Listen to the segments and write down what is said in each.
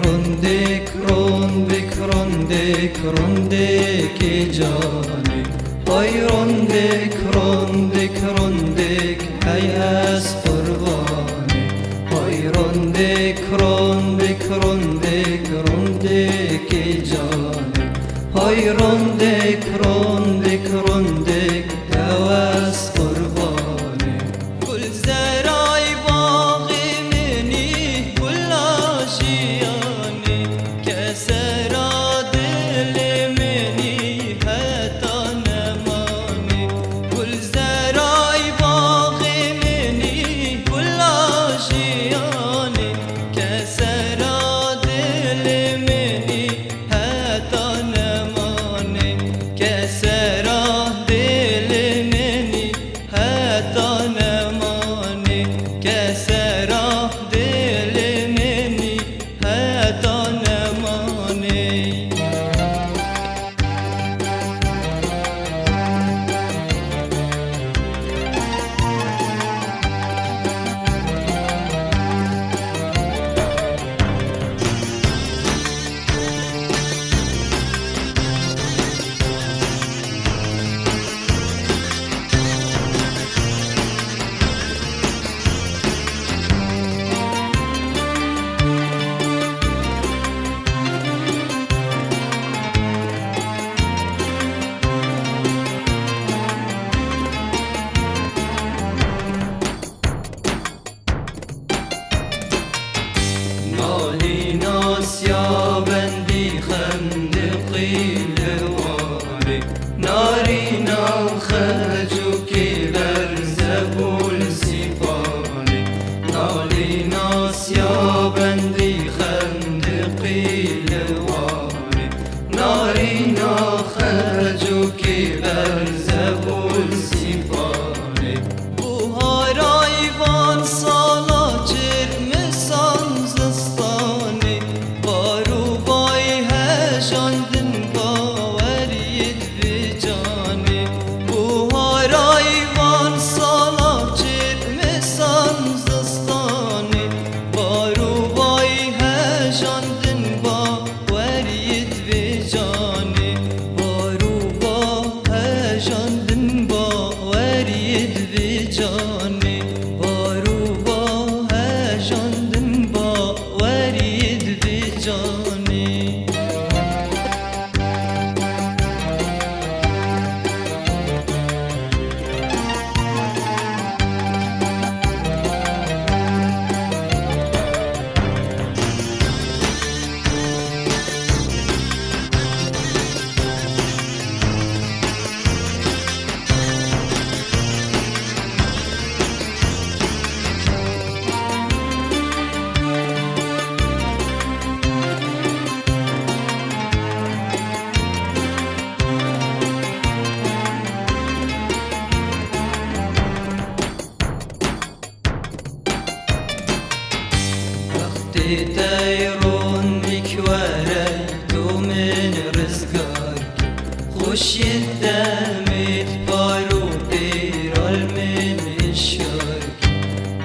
رندک رندک رندک رندک جانی های رندک رندک رندک ای از قربانی های رندک رندک رندک رندک جانی های رندک رندک رندک ای از قربانی گل زرای باغ منی گل آشیانی که سرا دل منی حتی نمانی گل زرای باغ منی گل آشیانی که سرا دل منی حتی نمانی که سرا دل منی حتی نمانی که سرا دل منی حتی نمانی نالی ناسیا بندی خندقی لواری ناری ناخرجو که بر زبول سیپانی نالی ناسیا بندی خندقی لواری ناری ناخرجو که بر زبول سیپانی بوهارای وان سالا چرم سانزستانی بارو بای هشاندن باورید به جانی بوهارای وان سالا چرم سانزستانی بارو بای هشاندن باورید به جانی بارو با هشاندن باورید به جانی بارو با هشاندن باورید به جانی وقتی تیرون دیکواره تو من رزگار خوشی دمید بارو دیرال من اشار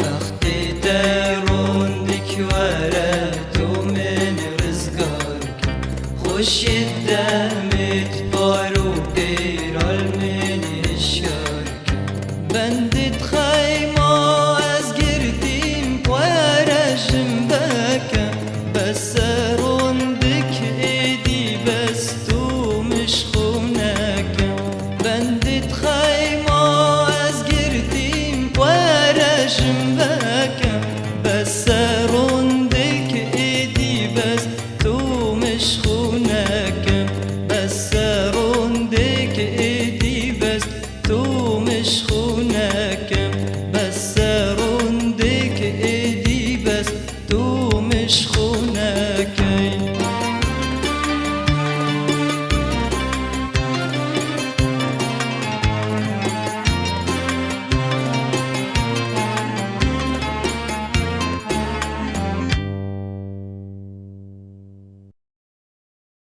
وقتی تیرون دیکواره تو من رزگار خوشی دمید